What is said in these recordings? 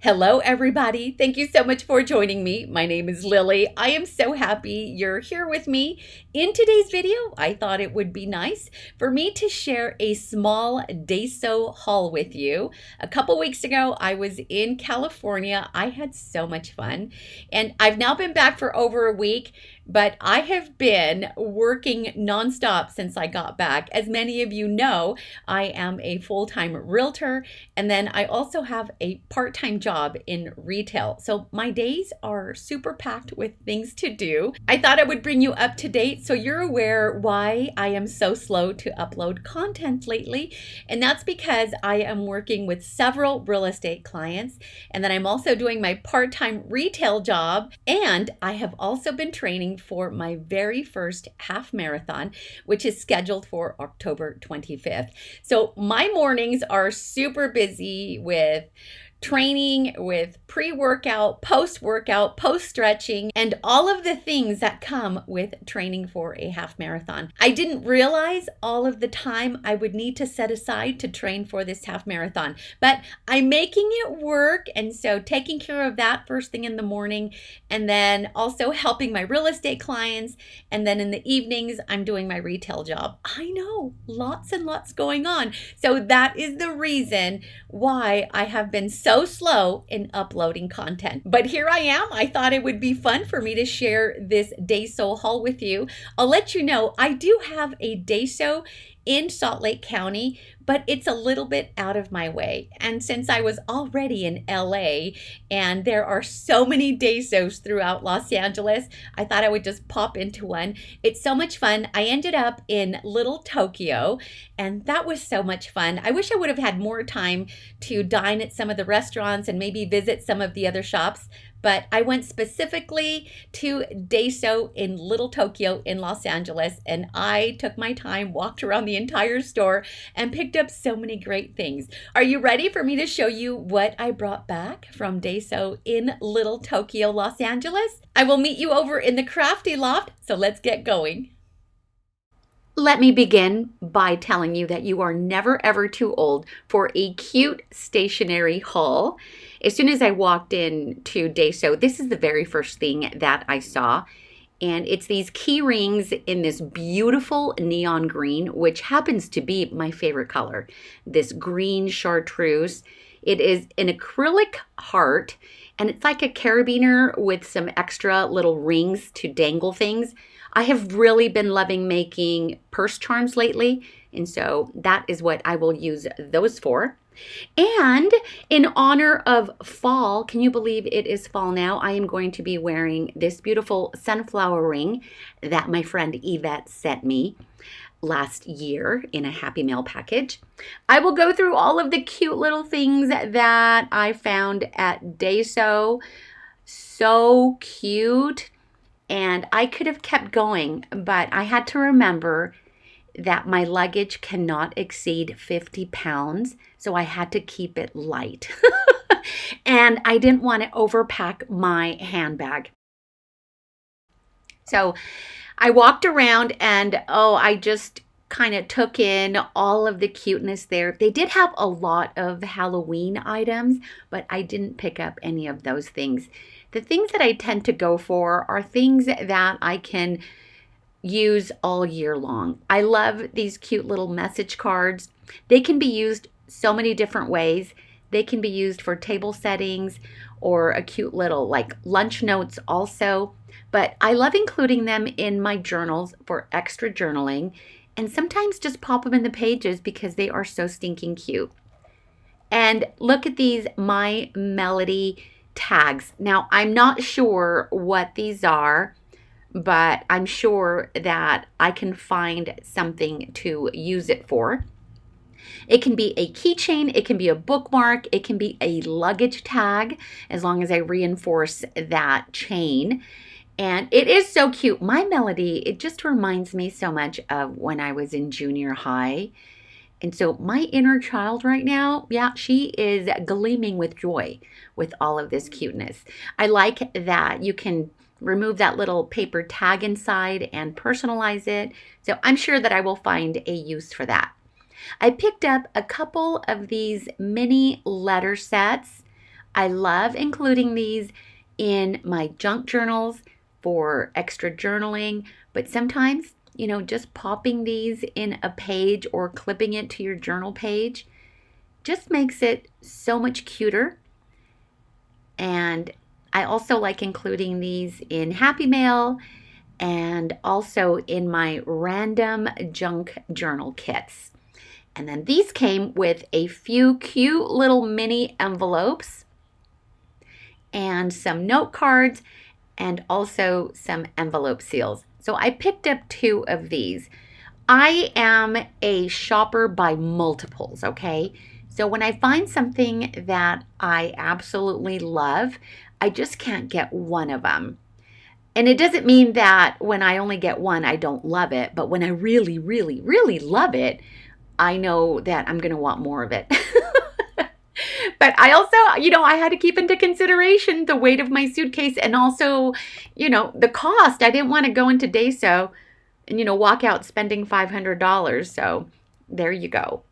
Hello, everybody. Thank you so much for joining me. My name is Lily. I am so happy you're here with me. In today's video, I thought it would be nice for me to share a small Daiso haul with you. A couple weeks ago, I was in California. I had so much fun, and I've now been back for over a week, but I have been working nonstop since I got back. As many of you know, I am a full-time realtor, and then I also have a part-time job in retail. So my days are super packed with things to do. I thought I would bring you up to date so you're aware why I am so slow to upload content lately. And that's because I am working with several real estate clients, and then I'm also doing my part-time retail job, and I have also been training for my very first half marathon, which is scheduled for October 25th. So my mornings are super busy with training, with pre-workout, post-workout, post-stretching, and all of the things that come with training for a half marathon. I didn't realize all of the time I would need to set aside to train for this half marathon, but I'm making it work. And so taking care of that first thing in the morning, and then also helping my real estate clients, and then in the evenings, I'm doing my retail job. I know, lots and lots going on. So that is the reason why I have been so slow in uploading content. But here I am. I thought it would be fun for me to share this Daiso haul with you. I'll let you know, I do have a Daiso in Salt Lake County, but it's a little bit out of my way. And since I was already in LA and there are so many Daisos throughout Los Angeles, I thought I would just pop into one. It's so much fun. I ended up in Little Tokyo, and that was so much fun. I wish I would have had more time to dine at some of the restaurants and maybe visit some of the other shops, but I went specifically to Daiso in Little Tokyo in Los Angeles, and I took my time, walked around the entire store, and picked up so many great things. Are you ready for me to show you what I brought back from Daiso in Little Tokyo, Los Angeles? I will meet you over in the crafty loft, so let's get going. Let me begin by telling you that you are never ever too old for a cute stationery haul. As soon as I walked in to Daiso, this is the very first thing that I saw. And it's these key rings in this beautiful neon green, which happens to be my favorite color. This green chartreuse. It is an acrylic heart, and it's like a carabiner with some extra little rings to dangle things. I have really been loving making purse charms lately, and so that is what I will use those for. And in honor of fall, can you believe it is fall now? I am going to be wearing this beautiful sunflower ring that my friend Yvette sent me last year in a Happy Mail package. I will go through all of the cute little things that I found at Daiso. So cute. And I could have kept going, but I had to remember that my luggage cannot exceed 50 pounds, so I had to keep it light. And I didn't want to overpack my handbag. So I walked around and I just kind of took in all of the cuteness there. They did have a lot of Halloween items, but I didn't pick up any of those things. The things that I tend to go for are things that I can use all year long. I love these cute little message cards. They can be used so many different ways. They can be used for table settings or a cute little like lunch notes also. But I love including them in my journals for extra journaling, and sometimes just pop them in the pages because they are so stinking cute. And look at these My Melody tags. Now, I'm not sure what these are, but I'm sure that I can find something to use it for. It can be a keychain, it can be a bookmark, it can be a luggage tag, as long as I reinforce that chain. And it is so cute. My Melody, it just reminds me so much of when I was in junior high. And so my inner child right now, yeah, she is gleaming with joy with all of this cuteness. I like that you can remove that little paper tag inside and personalize it. So I'm sure that I will find a use for that. I picked up a couple of these mini letter sets. I love including these in my junk journals for extra journaling, but sometimes, just popping these in a page or clipping it to your journal page just makes it so much cuter. And I also like including these in Happy Mail and also in my random junk journal kits. And then these came with a few cute little mini envelopes and some note cards and also some envelope seals. So I picked up 2 of these. I am a shopper by multiples, okay? So when I find something that I absolutely love, I just can't get one of them. And it doesn't mean that when I only get one, I don't love it. But when I really, really, really love it, I know that I'm going to want more of it. But I also, I had to keep into consideration the weight of my suitcase and also, the cost. I didn't want to go into Daiso and, walk out spending $500. So there you go.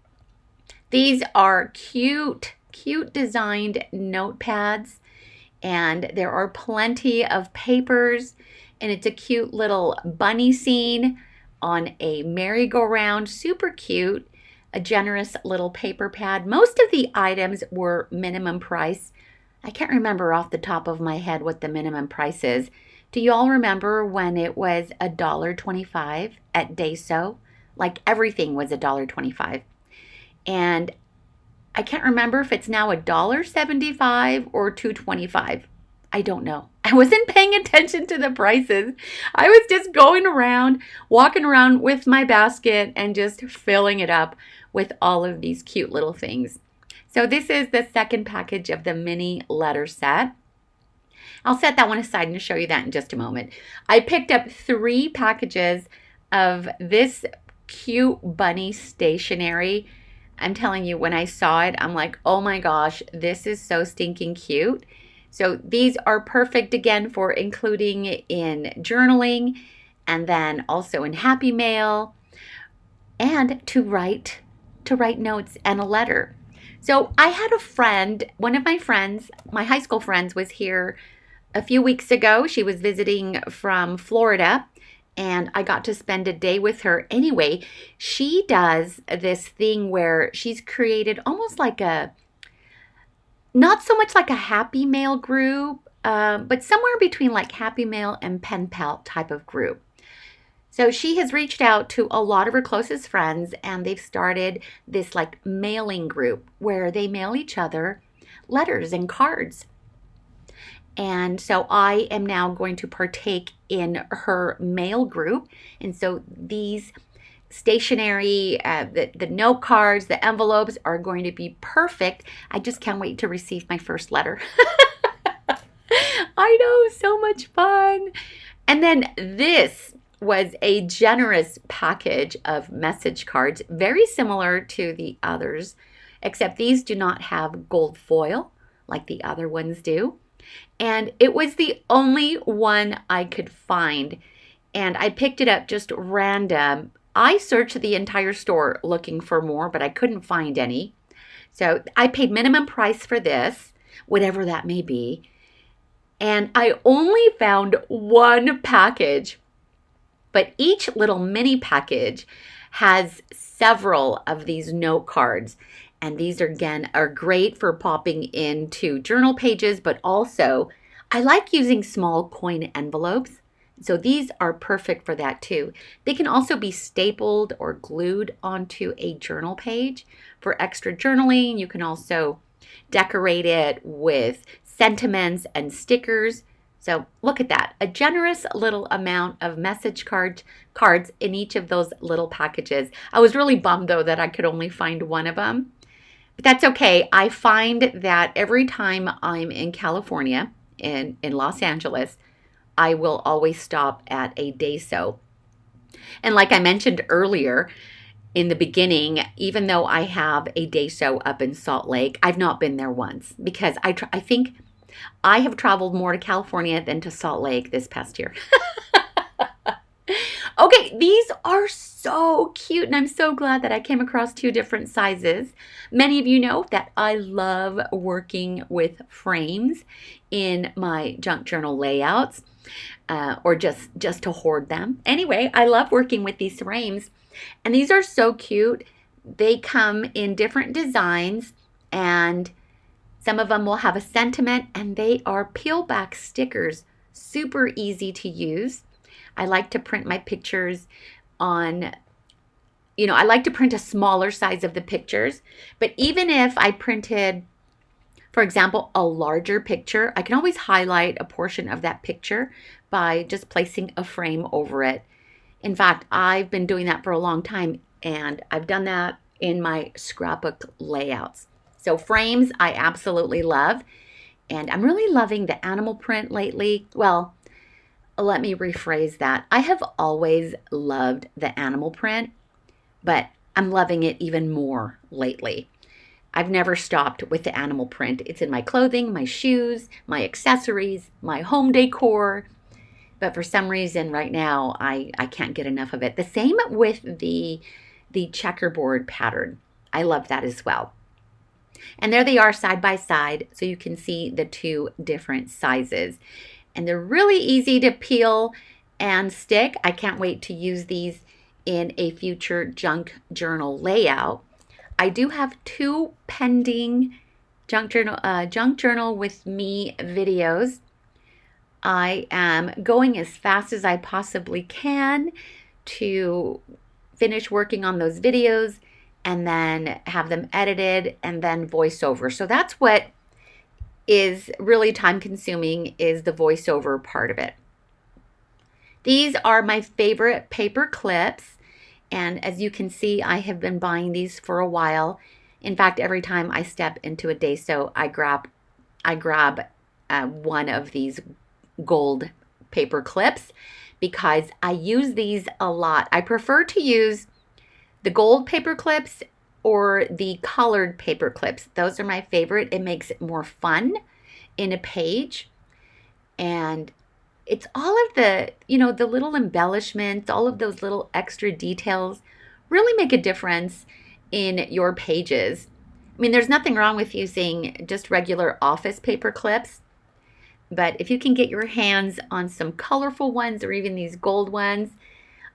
These are cute designed notepads. And there are plenty of papers, and it's a cute little bunny scene on a merry-go-round, super cute, a generous little paper pad. Most of the items were minimum price. I can't remember off the top of my head what the minimum price is. Do you all remember when it was $1.25 at Daiso? Like everything was $1.25. And I can't remember if it's now $1.75 or $2.25. I don't know. I wasn't paying attention to the prices. I was just going around, walking around with my basket and just filling it up with all of these cute little things. So this is the second package of the mini letter set. I'll set that one aside and show you that in just a moment. I picked up 3 packages of this cute bunny stationery. I'm telling you, when I saw it, I'm like, oh my gosh, this is so stinking cute. So these are perfect, again, for including in journaling and then also in Happy Mail and to write notes and a letter. So I had a friend, one of my friends, my high school friends, was here a few weeks ago. She was visiting from Florida. And I got to spend a day with her. Anyway, she does this thing where she's created almost like not so much like a Happy Mail group, but somewhere between like Happy Mail and Pen Pal type of group. So she has reached out to a lot of her closest friends, and they've started this like mailing group where they mail each other letters and cards. And so I am now going to partake in her mail group. And so these stationery, the note cards, the envelopes are going to be perfect. I just can't wait to receive my first letter. I know, so much fun. And then this was a generous package of message cards, very similar to the others, except these do not have gold foil like the other ones do. And it was the only one I could find. And I picked it up just random. I searched the entire store looking for more, but I couldn't find any. So I paid minimum price for this, whatever that may be. And I only found one package. But each little mini package has several of these note cards. And these, again, are great for popping into journal pages, but also I like using small coin envelopes. So these are perfect for that too. They can also be stapled or glued onto a journal page for extra journaling. You can also decorate it with sentiments and stickers. So look at that, a generous little amount of message cards in each of those little packages. I was really bummed though that I could only find one of them. But that's okay. I find that every time I'm in California, in Los Angeles, I will always stop at a Daiso. And like I mentioned earlier in the beginning, even though I have a Daiso up in Salt Lake, I've not been there once because I think I have traveled more to California than to Salt Lake this past year. Okay, these are so cute, and I'm so glad that I came across two different sizes. Many of you know that I love working with frames in my junk journal layouts, or just to hoard them. Anyway, I love working with these frames, and these are so cute. They come in different designs, and some of them will have a sentiment, and they are peel back stickers, super easy to use. I like to print my pictures on, I like to print a smaller size of the pictures, but even if I printed, for example, a larger picture, I can always highlight a portion of that picture by just placing a frame over it. In fact, I've been doing that for a long time, and I've done that in my scrapbook layouts. So frames, I absolutely love, and I'm really loving the animal print lately. Well, let me rephrase that. I have always loved the animal print, but I'm loving it even more lately. I've never stopped with the animal print. It's in my clothing, my shoes, my accessories, my home decor. But for some reason right now, I can't get enough of it. The same with the checkerboard pattern. I love that as well. And there they are side by side, so you can see the two different sizes. And they're really easy to peel and stick. I can't wait to use these in a future junk journal layout. I do have two pending junk journal with me videos. I am going as fast as I possibly can to finish working on those videos and then have them edited and then voiceover. So that's what is really time consuming, is the voiceover part of it. These are my favorite paper clips, and as you can see, I have been buying these for a while. In fact, every time I step into a Daiso, I grab one of these gold paper clips because I use these a lot. I prefer to use the gold paper clips or the colored paper clips. Those are my favorite. It makes it more fun in a page. And it's all of the, the little embellishments, all of those little extra details really make a difference in your pages. I mean, there's nothing wrong with using just regular office paper clips, but if you can get your hands on some colorful ones or even these gold ones,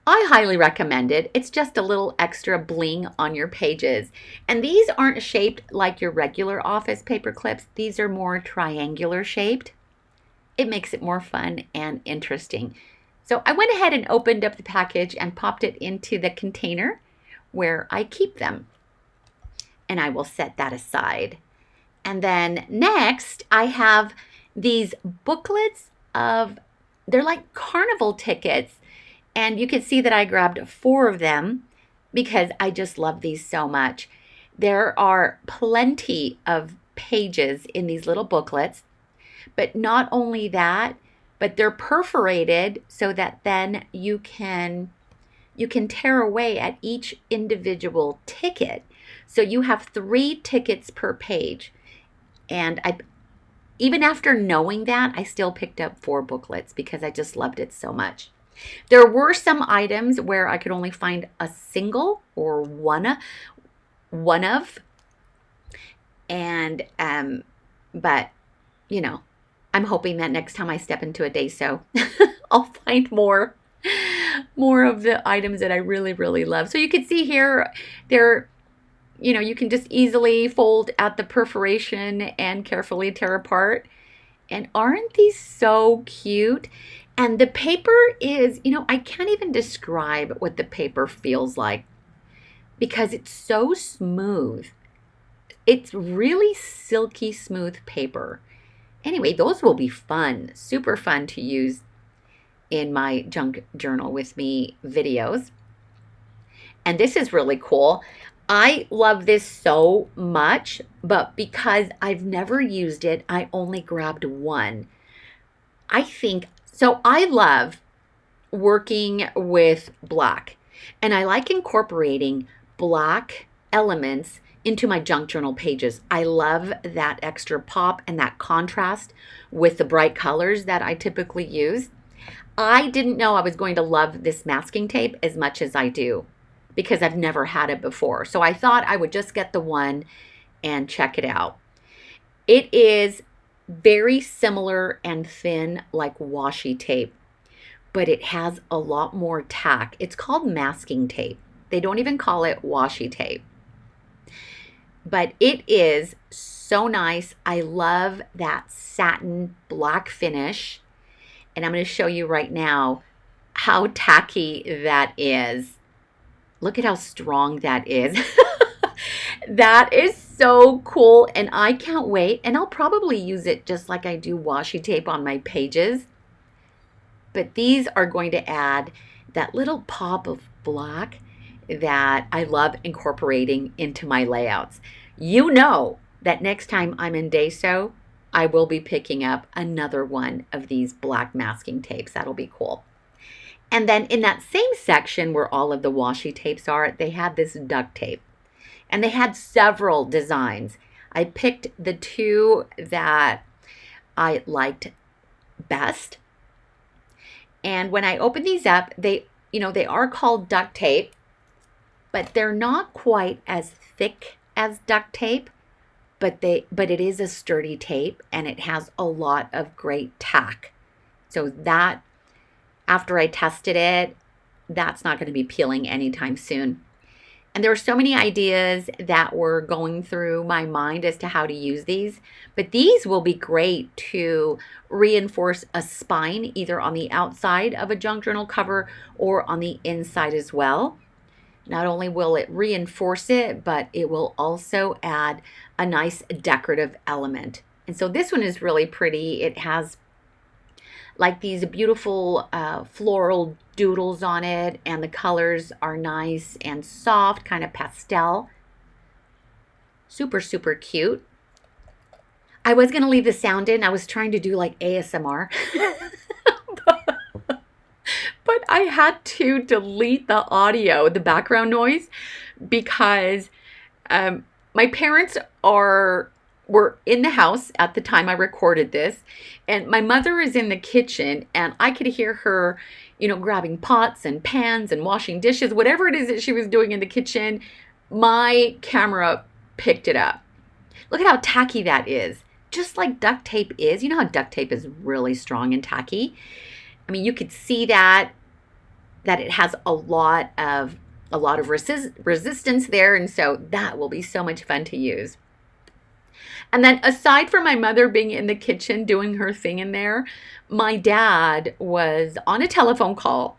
I highly recommend it. It's just a little extra bling on your pages. And these aren't shaped like your regular office paper clips. These are more triangular shaped. It makes it more fun and interesting. So I went ahead and opened up the package and popped it into the container where I keep them. And I will set that aside. And then next I have these booklets they're like carnival tickets. And you can see that I grabbed 4 of them because I just love these so much. There are plenty of pages in these little booklets, but not only that, but they're perforated so that then you can tear away at each individual ticket. So you have 3 tickets per page. And even after knowing that, I still picked up 4 booklets because I just loved it so much. There were some items where I could only find a single or one of, and but I'm hoping that next time I step into a Daiso, I'll find more of the items that I really, really love. So you can see here, you can just easily fold at the perforation and carefully tear apart. And aren't these so cute? And the paper is, I can't even describe what the paper feels like because it's so smooth. It's really silky smooth paper. Anyway, those will be fun, super fun to use in my junk journal with me videos. And this is really cool. I love this so much, but because I've never used it, I only grabbed one. So I love working with black, and I like incorporating black elements into my junk journal pages. I love that extra pop and that contrast with the bright colors that I typically use. I didn't know I was going to love this masking tape as much as I do because I've never had it before. So I thought I would just get the one and check it out. It is very similar and thin like washi tape, but it has a lot more tack. It's called masking tape. They don't even call it washi tape. But it is so nice. I love that satin black finish. And I'm going to show you right now how tacky that is. Look at how strong that is. That is so cool, and I can't wait. And I'll probably use it just like I do washi tape on my pages. But these are going to add that little pop of black that I love incorporating into my layouts. You know that next time I'm in Daiso, I will be picking up another one of these black masking tapes. That'll be cool. And then in that same section where all of the washi tapes are, they had this duct tape. And they had several designs. I picked the two that I liked best. And when I open these up, they are called duct tape, but they're not quite as thick as duct tape. But it is a sturdy tape, and it has a lot of great tack. So that, after I tested it, that's not going to be peeling anytime soon. And there were so many ideas that were going through my mind as to how to use these. But these will be great to reinforce a spine, either on the outside of a junk journal cover or on the inside as well. Not only will it reinforce it, but it will also add a nice decorative element. And so this one is really pretty. It has like these beautiful floral doodles on it, and the colors are nice and soft, kind of pastel. Super, super cute. I was going to leave the sound in. I was trying to do like ASMR. But I had to delete the audio, the background noise, because my parents were in the house at the time I recorded this, and my mother is in the kitchen, and I could hear her, grabbing pots and pans and washing dishes, whatever it is that she was doing in the kitchen. My camera picked it up. Look at how tacky that is. Just like duct tape is. You know how duct tape is really strong and tacky? I mean, you could see that it has a lot of resistance there, and so that will be so much fun to use. And then aside from my mother being in the kitchen doing her thing in there, my dad was on a telephone call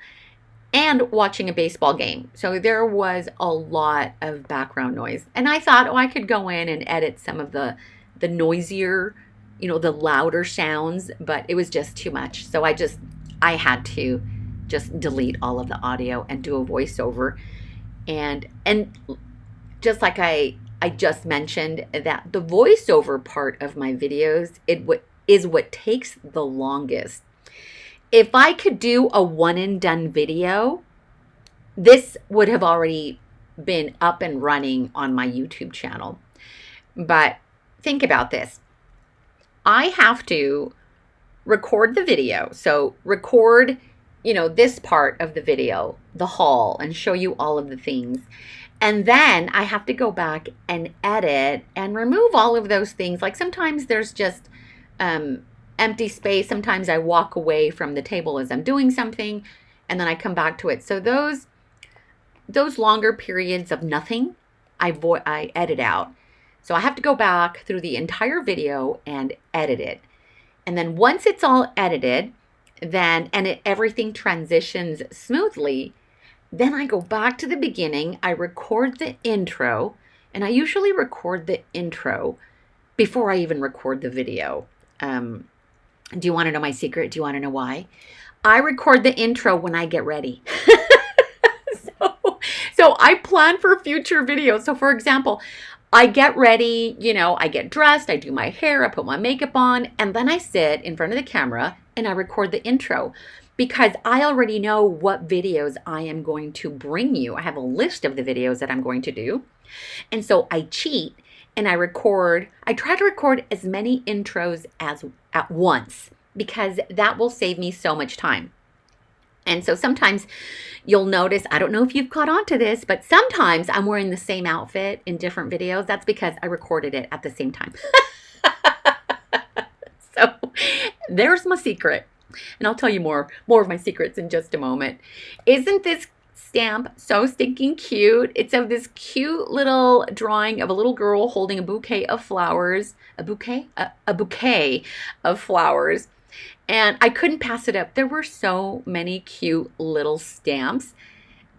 and watching a baseball game. So there was a lot of background noise. And I thought, I could go in and edit some of the noisier, the louder sounds, but it was just too much. So I had to just delete all of the audio and do a voiceover. And just like I just mentioned, that the voiceover part of my videos, is what takes the longest. If I could do a one and done video, this would have already been up and running on my YouTube channel. But think about this. I have to record the video. So record, this part of the video, the haul, and show you all of the things. And then I have to go back and edit and remove all of those things. Like sometimes there's just empty space. Sometimes I walk away from the table as I'm doing something, and then I come back to it. So those longer periods of nothing, I edit out. So I have to go back through the entire video and edit it. And then once it's all edited, everything transitions smoothly, then I go back to the beginning. I record the intro, and I usually record the intro before I even record the video. Do you want to know my secret? Do you want to know why? I record the intro when I get ready. So I plan for future videos. So for example, I get ready, I get dressed, I do my hair, I put my makeup on, and then I sit in front of the camera and I record the intro, because I already know what videos I am going to bring you. I have a list of the videos that I'm going to do. And so I cheat and I try to record as many intros as at once. because that will save me so much time. And so sometimes you'll notice, I don't know if you've caught on to this, but sometimes I'm wearing the same outfit in different videos. That's because I recorded it at the same time. So there's my secret. And I'll tell you more of my secrets in just a moment. Isn't this stamp so stinking cute? It's of this cute little drawing of a little girl holding a bouquet of flowers. A bouquet? A bouquet of flowers. And I couldn't pass it up. There were so many cute little stamps.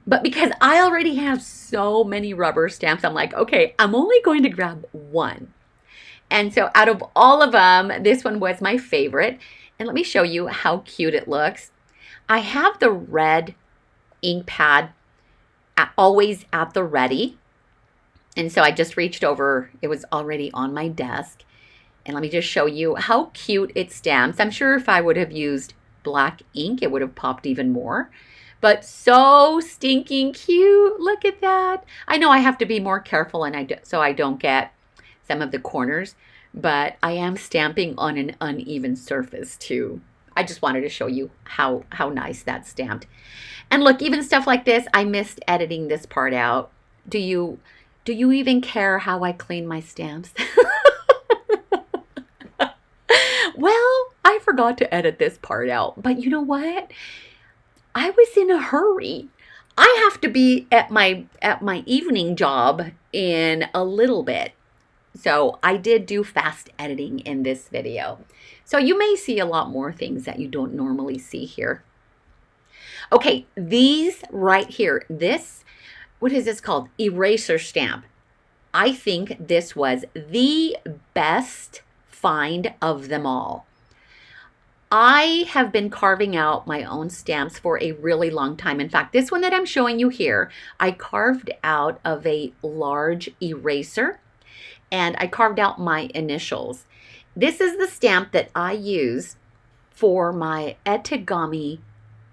But because I already have so many rubber stamps, I'm like, okay, I'm only going to grab one. And so out of all of them, this one was my favorite. And let me show you how cute it looks. I have the red ink pad always at the ready. And so I just reached over. It was already on my desk. And let me just show you how cute it stamps. I'm sure if I would have used black ink, it would have popped even more. But so stinking cute. Look at that. I know I have to be more careful so I don't get some of the corners, but I am stamping on an uneven surface too. I just wanted to show you how nice that's stamped. And look, even stuff like this, I missed editing this part out. Do you even care how I clean my stamps? Well, I forgot to edit this part out, but you know what? I was in a hurry. I have to be at my evening job in a little bit. So I did do fast editing in this video. So you may see a lot more things that you don't normally see here. Okay, these right here, what is this called? Eraser stamp. I think this was the best find of them all. I have been carving out my own stamps for a really long time. In fact, this one that I'm showing you here, I carved out of a large eraser. And I carved out my initials. This is the stamp that I use for my etegami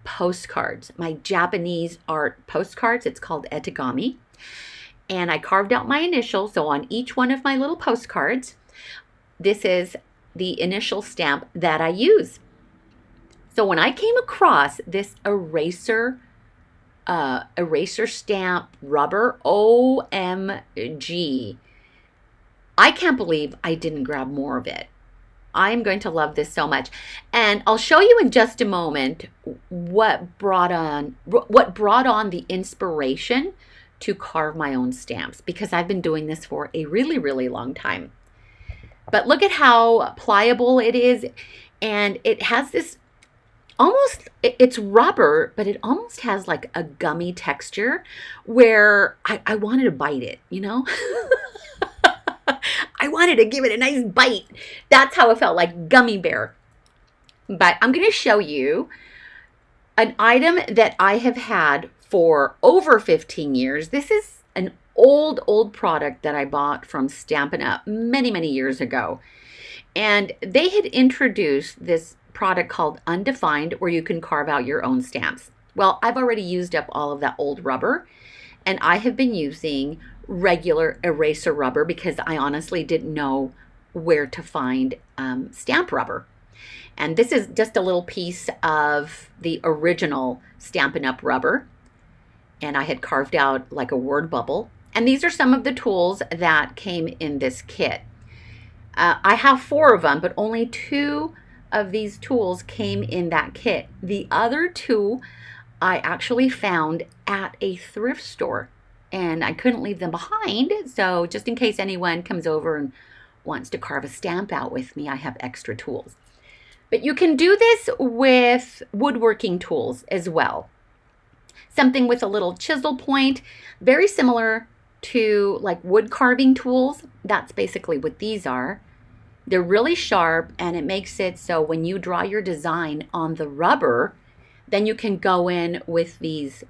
postcards, my Japanese art postcards. It's called etegami. And I carved out my initials. So on each one of my little postcards, this is the initial stamp that I use. So when I came across this eraser stamp rubber, OMG. I can't believe I didn't grab more of it. I'm going to love this so much. And I'll show you in just a moment what brought on the inspiration to carve my own stamps, because I've been doing this for a really, really long time. But look at how pliable it is. And it has this it's rubber, but it almost has like a gummy texture where I wanted to bite it, you know? I wanted to give it a nice bite. That's how it felt, like gummy bear. But I'm going to show you an item that I have had for over 15 years. This is an old product that I bought from Stampin' Up! Many years ago. And they had introduced this product called Undefined, where you can carve out your own stamps. Well, I've already used up all of that old rubber, and I have been using regular eraser rubber because I honestly didn't know where to find stamp rubber. And this is just a little piece of the original Stampin' Up! Rubber. And I had carved out like a word bubble. And these are some of the tools that came in this kit. I have 4 of them, but only 2 of these tools came in that kit. The other 2 I actually found at a thrift store, and I couldn't leave them behind. So just in case anyone comes over and wants to carve a stamp out with me, I have extra tools. But you can do this with woodworking tools as well. Something with a little chisel point, very similar to like wood carving tools. That's basically what these are. They're really sharp, and it makes it so when you draw your design on the rubber, then you can go in with these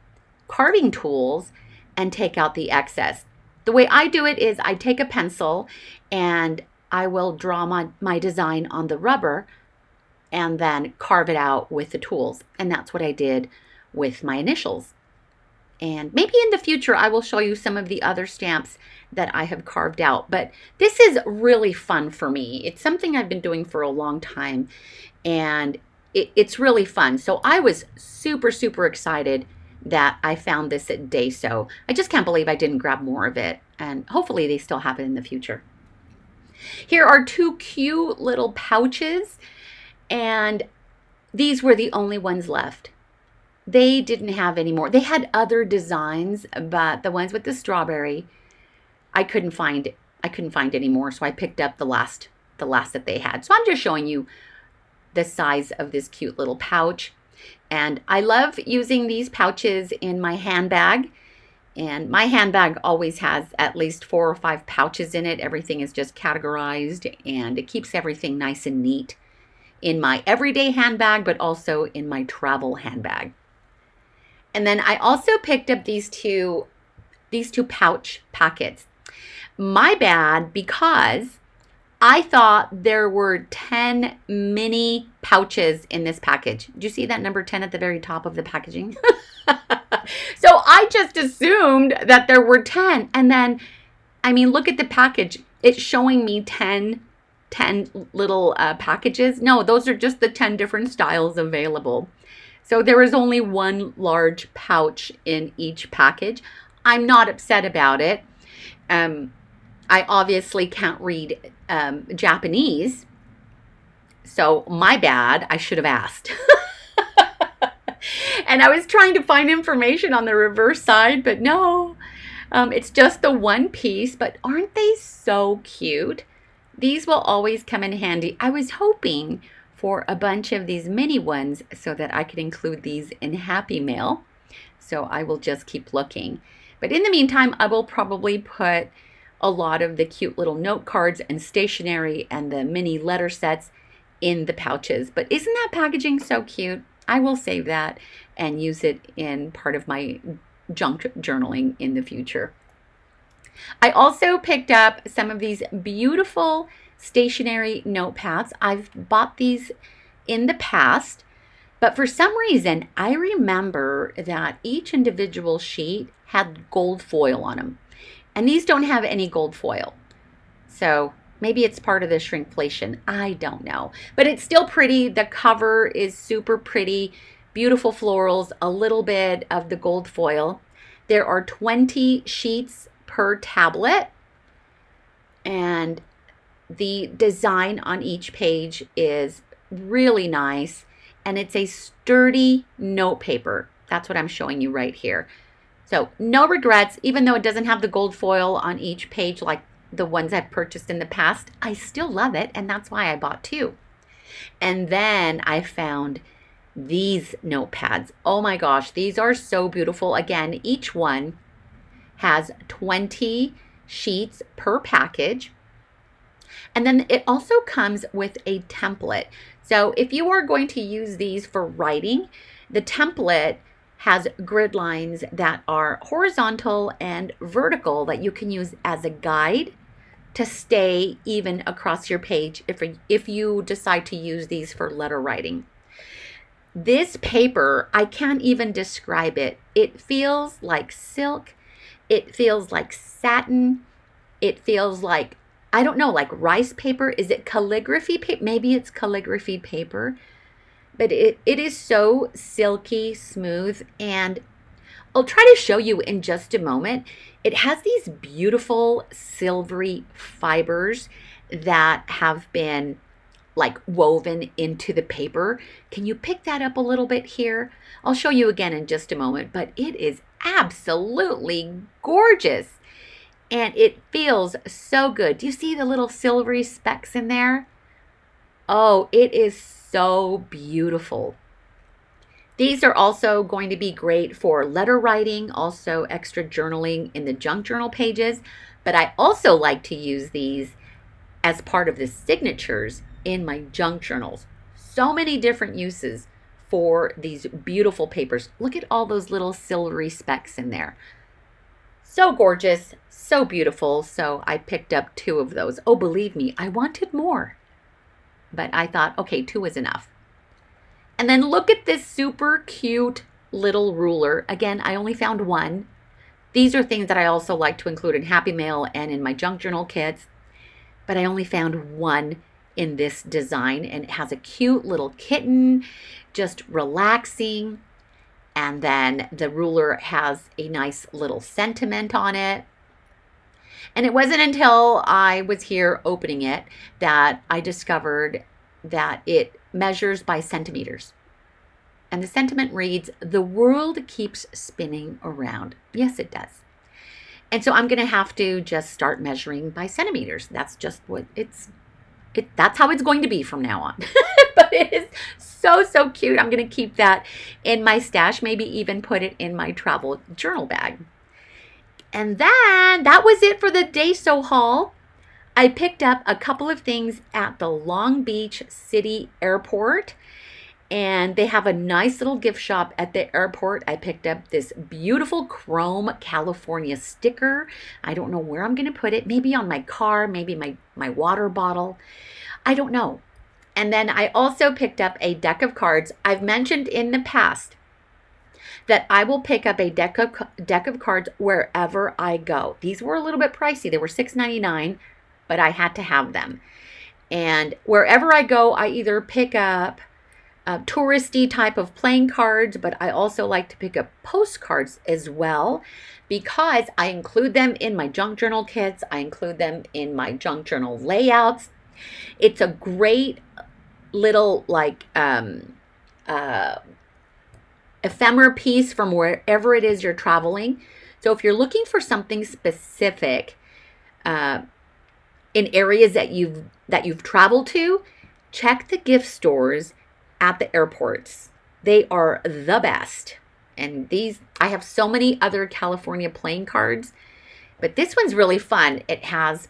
carving tools and take out the excess. The way I do it is I take a pencil and I will draw my design on the rubber and then carve it out with the tools. And that's what I did with my initials. And maybe in the future, I will show you some of the other stamps that I have carved out. But this is really fun for me. It's something I've been doing for a long time, and it's really fun. So I was super, super excited that I found this at Daiso. I just can't believe I didn't grab more of it. And hopefully they still have it in the future. Here are two cute little pouches, and these were the only ones left. They didn't have any more. They had other designs, but the ones with the strawberry, I couldn't find any more, so I picked up the last that they had. So I'm just showing you the size of this cute little pouch. And I love using these pouches in my handbag. And my handbag always has at least 4 or 5 pouches in it. Everything is just categorized, and it keeps everything nice and neat in my everyday handbag, but also in my travel handbag. And then I also picked up these two pouch packets. My bad, because I thought there were 10 mini pouches in this package. Did you see that number 10 at the very top of the packaging? So I just assumed that there were 10. And then, I mean, look at the package. It's showing me 10 little packages. No, those are just the 10 different styles available. So there is only one large pouch in each package. I'm not upset about it. I obviously can't read Japanese, so my bad, I should have asked. And I was trying to find information on the reverse side, but no, it's just the one piece. But aren't they so cute? These will always come in handy. I was hoping for a bunch of these mini ones so that I could include these in Happy Mail. So I will just keep looking. But in the meantime, I will probably put a lot of the cute little note cards and stationery and the mini letter sets in the pouches. But isn't that packaging so cute? I will save that and use it in part of my junk journaling in the future. I also picked up some of these beautiful stationery notepads. I've bought these in the past, but for some reason, I remember that each individual sheet had gold foil on them. And these don't have any gold foil. So maybe it's part of the shrinkflation. I don't know. But it's still pretty. The cover is super pretty. Beautiful florals, a little bit of the gold foil. There are 20 sheets per tablet. And the design on each page is really nice. And it's a sturdy note paper. That's what I'm showing you right here. So no regrets, even though it doesn't have the gold foil on each page like the ones I've purchased in the past. I still love it, and that's why I bought 2. And then I found these notepads. Oh my gosh, these are so beautiful. Again, each one has 20 sheets per package. And then it also comes with a template. So if you are going to use these for writing, the template has grid lines that are horizontal and vertical that you can use as a guide to stay even across your page if you decide to use these for letter writing. This paper, I can't even describe it. It feels like silk. It feels like satin. It feels like, I don't know, like rice paper. Is it calligraphy paper? Maybe it's calligraphy paper. But it is so silky smooth, and I'll try to show you in just a moment. It has these beautiful silvery fibers that have been like woven into the paper. Can you pick that up a little bit here? I'll show you again in just a moment, but it is absolutely gorgeous. And it feels so good. Do you see the little silvery specks in there? Oh, it is so beautiful. These are also going to be great for letter writing, also extra journaling in the junk journal pages. But I also like to use these as part of the signatures in my junk journals. So many different uses for these beautiful papers. Look at all those little silvery specks in there. So gorgeous, so beautiful. So I picked up 2 of those. Oh, believe me, I wanted more. But I thought, okay, 2 is enough. And then look at this super cute little ruler. Again, I only found one. These are things that I also like to include in Happy Mail and in my junk journal kits, but I only found one in this design, and it has a cute little kitten just relaxing, and then the ruler has a nice little sentiment on it. And it wasn't until I was here opening it that I discovered that it measures by centimeters. And the sentiment reads, "The world keeps spinning around." Yes, it does. And so I'm going to have to just start measuring by centimeters. That's just what that's how it's going to be from now on. But it is so, so cute. I'm going to keep that in my stash, maybe even put it in my travel journal bag. And then that was it for the Daiso haul. I picked up a couple of things at the Long Beach City Airport, and they have a nice little gift shop at the airport. I picked up this beautiful chrome California sticker. I don't know where I'm going to put it. Maybe on my car, maybe my water bottle. I don't know. And then I also picked up a deck of cards. I've mentioned in the past that I will pick up a deck of cards wherever I go. These were a little bit pricey. They were $6.99, but I had to have them. And wherever I go, I either pick up touristy type of playing cards, but I also like to pick up postcards as well, because I include them in my junk journal kits. I include them in my junk journal layouts. It's a great little ephemera piece from wherever it is you're traveling. So if you're looking for something specific in areas that you've traveled to, check the gift stores at the airports. They are the best. And I have so many other California playing cards, but this one's really fun. It has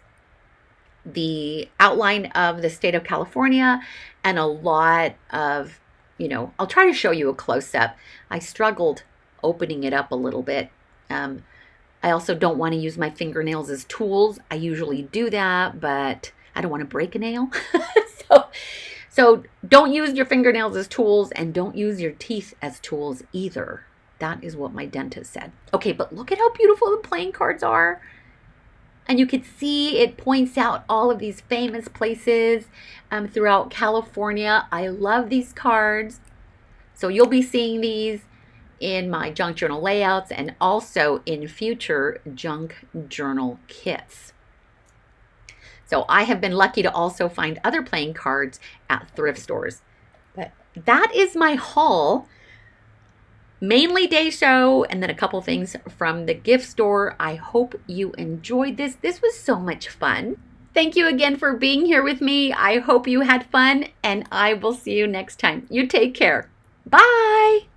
the outline of the state of California and a lot of, I'll try to show you a close-up. I struggled opening it up a little bit. I also don't want to use my fingernails as tools. I usually do that, but I don't want to break a nail. So don't use your fingernails as tools, and don't use your teeth as tools either. That is what my dentist said. Okay, but look at how beautiful the playing cards are. And you can see it points out all of these famous places throughout California. I love these cards. So you'll be seeing these in my junk journal layouts and also in future junk journal kits. So I have been lucky to also find other playing cards at thrift stores. But that is my haul. Mainly Daiso, and then a couple things from the gift store. I hope you enjoyed this. This was so much fun. Thank you again for being here with me. I hope you had fun, and I will see you next time. You take care. Bye.